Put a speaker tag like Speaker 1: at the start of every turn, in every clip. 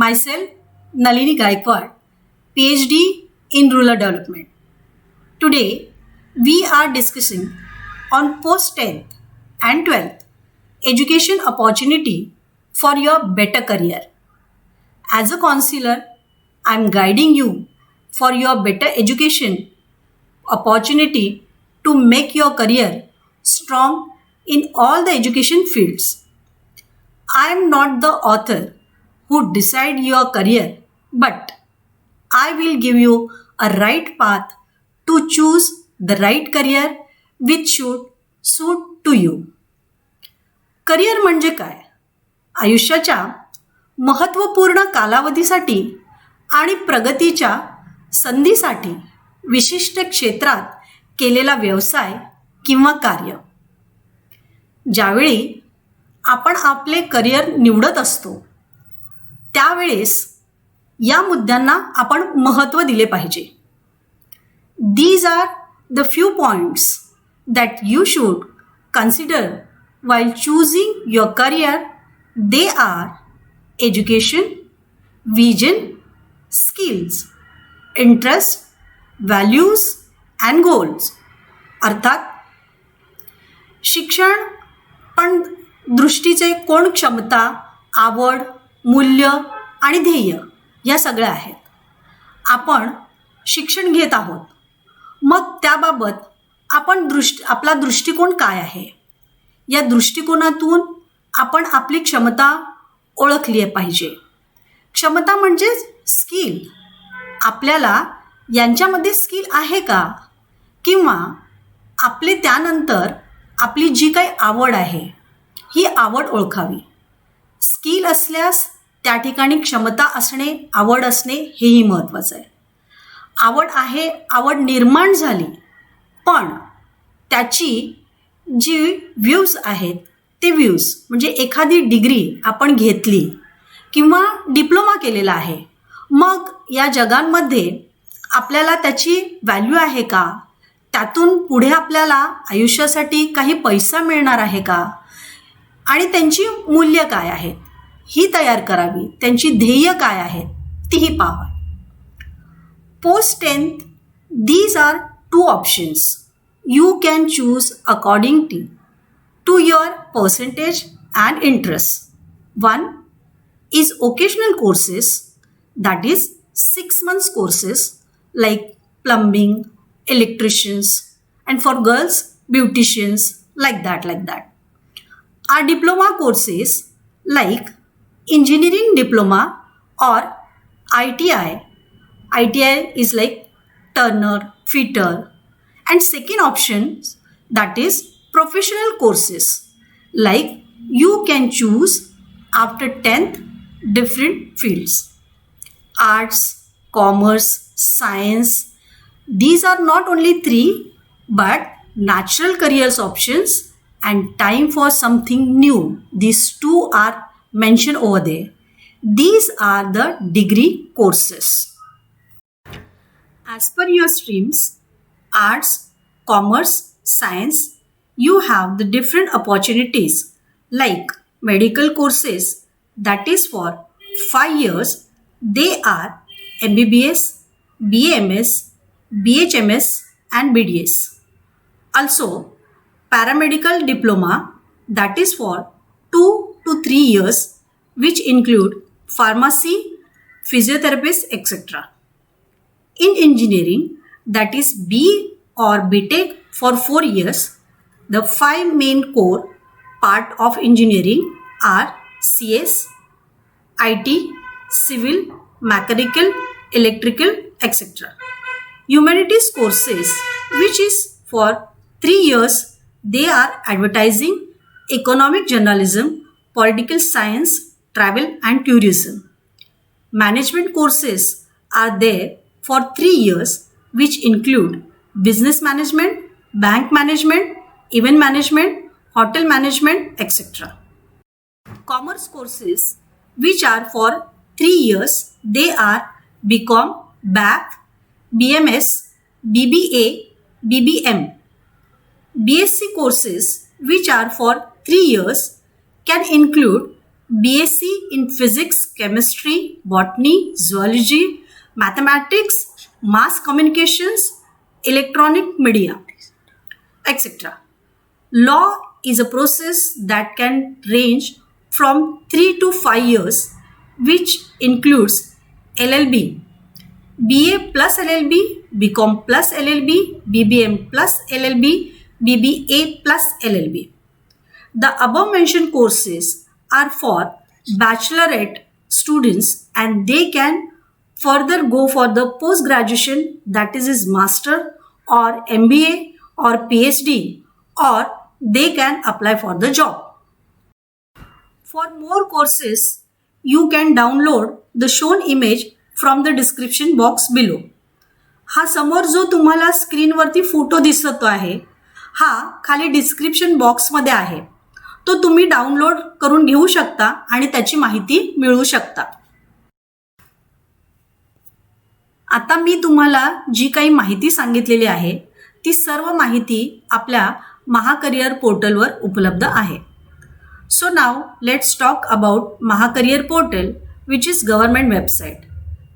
Speaker 1: Myself, Nalini Gaikwad, PhD in Rural Development. Today, we are discussing on post-10th and 12th education opportunity for your better career. As a counselor, I am guiding you for your better education opportunity to make your career strong in all the education fields. I am not the author who decide your career, but I will give you a right path to choose the right career which should suit to you. Career म्हणजे काय? आयुष्याच्या महत्त्वपूर्ण कालावधीसाठी आणि प्रगतीच्या संधीसाठी विशिष्ट क्षेत्रात केलेला व्यवसाय किंवा कार्य. ज्यावेळी आपण आपले करिअर निवडत असतो त्यावेळेस या मुद्द्यांना आपण महत्त्व दिले पाहिजे. These are the few points that you should consider while choosing your career. They are education, vision, skills, interest, values and goals. अर्थात शिक्षण पण दृष्टीचे कोण क्षमता, आवड, मूल्य आणि ध्येय या सगळ्या आहेत. आपण शिक्षण घेत आहोत, मग त्याबाबत आपला दृष्टिकोन काय आहे या दृष्टिकोनातून आपण आपली क्षमता ओळखली पाहिजे. क्षमता म्हणजे स्किल. आपल्याला यांच्यामध्ये स्किल आहे का, किंवा आपले त्यानंतर आपली जी काही आवड आहे ही आवड ओळखावी. स्किल असल्यास त्या ठिकाणी क्षमता असणे, आवड असणे हेही महत्त्वाचं आहे. आवड आहे, आवड निर्माण झाली, पण त्याची जी व्ह्यूज आहेत ते व्ह्यूज म्हणजे एखादी डिग्री आपण घेतली किंवा डिप्लोमा केलेला आहे, मग या जगांमध्ये आपल्याला त्याची व्हॅल्यू आहे का, त्यातून पुढे आपल्याला आयुष्यासाठी काही पैसा मिळणार आहे का, आणि त्यांची मूल्य काय आहेत ही तयार करावी. त्यांची ध्येय काय आहेत तीही पाहावी. Post-10th, these are two options. You can choose according to your percentage and interests. One is occasional courses, that is 6 months courses like plumbing, electricians, and for girls, beauticians, like that. Are diploma courses like engineering diploma or ITI. ITI is like turner, fitter. And second option, that is professional courses like you can choose after 10th different fields. Arts, commerce, science. These are not only 3 but natural careers options and time for something new. These 2 are mentioned over there. These are the degree courses. As per your streams, arts, commerce, science, you have the different opportunities like medical courses, that is for 5 years. They are MBBS, BAMS, BHMS and BDS. Also, paramedical diploma, that is for 2 to 3 years, which include pharmacy, physiotherapist, etc. In engineering, that is B or BTech for 4 years. The 5 main core part of engineering are CS, IT, civil, mechanical, electrical, etc. Humanities courses, which is for 3 years, they are advertising, economic journalism, political science, travel and tourism. Management courses are there for 3 years, which include business management, bank management, event management, hotel management, etc. Commerce courses, which are for 3 years, they are BCom, BAC, BMS, BBA, BBM. BSc courses, which are for 3 years, can include BSc in physics, chemistry, botany, zoology, mathematics, mass communications, electronic media, etc. Law is a process that can range from 3 to 5 years, which includes LLB, BA plus LLB, BCom plus LLB, BBM plus LLB, BBA plus LLB. The above mentioned courses are for bachelorette students and they can further go for the post graduation, that is master or MBA or PhD, or they can apply for the job. For more courses, you can download the shown image from the description box below. हा समोर जो तुम्हाला स्क्रीनवरती photo दिसतो आहे हा खाली description बॉक्समध्ये आहे. तो तुम्ही डाउनलोड करून घेऊ शकता आणि त्याची माहिती मिळवू शकता. आता मी तुम्हाला जी काही माहिती सांगितलेली आहे ती सर्व माहिती आपल्या महाकरियर पोर्टलवर उपलब्ध आहे. So now let's talk about Mahakareer portal, which is government website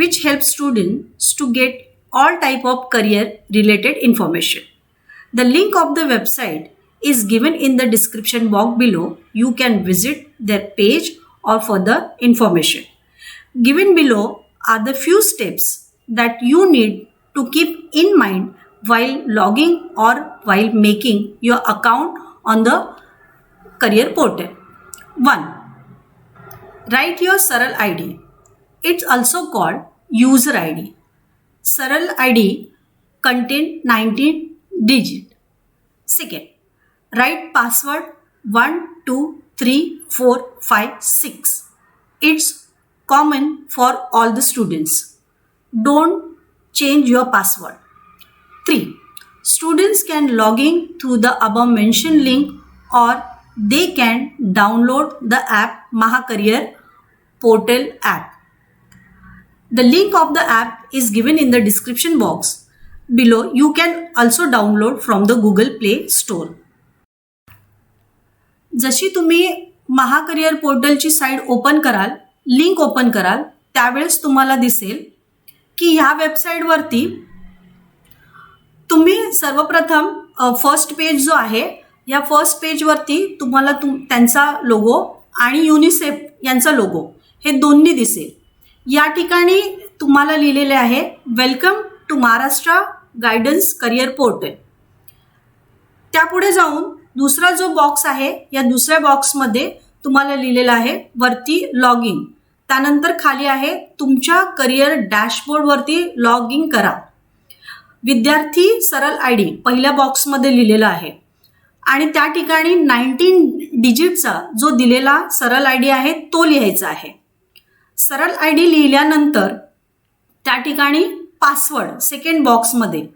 Speaker 1: which helps students to get all type of career related information. The link of the website is given in the description box below. You can visit their page or further information. Given below are the few steps that you need to keep in mind while logging or while making your account on the career portal. 1. Write your Saral ID. It's also called user ID. Saral ID contains 19 digits. Second, write password 1, 2, 3, 4, 5, 6. It's common for all the students. Don't change your password. 3. Students can log in through the above mentioned link or they can download the app Mahakareer portal app. The link of the app is given in the description box below. You can also download from the Google Play Store. जशी तुम्ही महाकरियर पोर्टलची site open कराल, link open कराल, त्यावेळेस तुम्हाला दिसेल की ह्या वेबसाईटवरती तुम्ही सर्वप्रथम फर्स्ट पेज जो आहे या फर्स्ट पेजवरती तुम्हाला त्यांचा लोगो आणि युनिसेफ यांचा लोगो हे दोन्ही दिसेल. या ठिकाणी तुम्हाला लिहिलेले आहे welcome to Maharashtra guidance career portal. त्यापुढे जाऊन दुसरा जो बॉक्स आहे या दुसऱ्या बॉक्समध्ये तुम्हाला लिहिलेलं आहे वरती लॉग इन. त्यानंतर खाली आहे तुमच्या करियर डॅशबोर्डवरती लॉग इन करा. विद्यार्थी सरल आयडी पहिल्या बॉक्समध्ये लिहिलेला आहे आणि त्या ठिकाणी 19 डिजिटचा जो दिलेला सरल आयडी आहे तो लिहायचा आहे. सरल आयडी लिहिल्यानंतर त्या ठिकाणी पासवर्ड सेकंड बॉक्समध्ये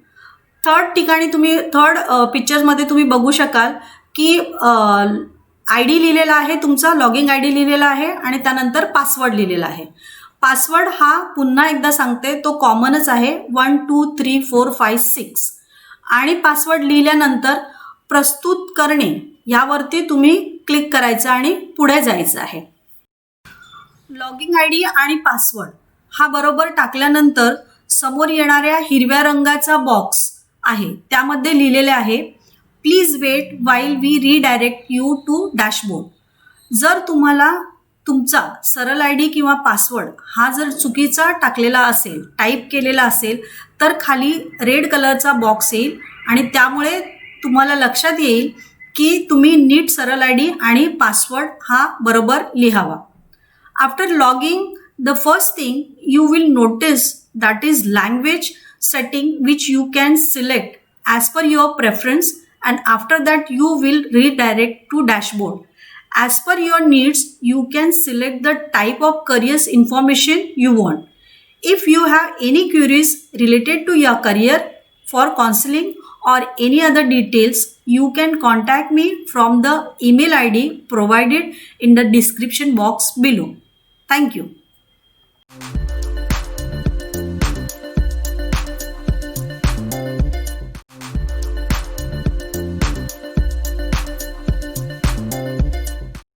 Speaker 1: थर्ड ठिकाणी तुम्ही थर्ड पिक्चर्समध्ये तुम्ही बघू शकाल की आयडी लिहिलेला आहे तुमचा, लॉगिंग आयडी लिहिलेला आहे आणि त्यानंतर पासवर्ड लिहिलेला आहे. पासवर्ड हा पुन्हा एकदा सांगते तो कॉमनच आहे 1, 2, 3, 4, 5, 6 आणि पासवर्ड लिहिल्यानंतर प्रस्तुत करणे यावरती तुम्ही क्लिक करायचं आणि पुढे जायचं आहे. लॉगिंग आयडी आणि पासवर्ड हा बरोबर टाकल्यानंतर समोर येणाऱ्या हिरव्या रंगाचा बॉक्स आहे त्यामध्ये लिहिलेले आहे please wait while we redirect you to dashboard. जर तुम्हाला तुमचा सरल आयडी किंवा पासवर्ड हा जर चुकीचा टाकलेला असेल, टाईप केलेला असेल तर खाली रेड कलरचा बॉक्स येईल आणि त्यामुळे तुम्हाला लक्षात येईल की तुम्ही नीट सरल आयडी आणि पासवर्ड हा बरोबर लिहावा. After logging the first thing you will notice that is language setting which you can select as per your preference and after that you will redirect to dashboard. As per your needs you can select the type of careers information you want. If you have any queries related to your career for counseling or any other details you can contact me from the email ID provided in the description box below. Thank you.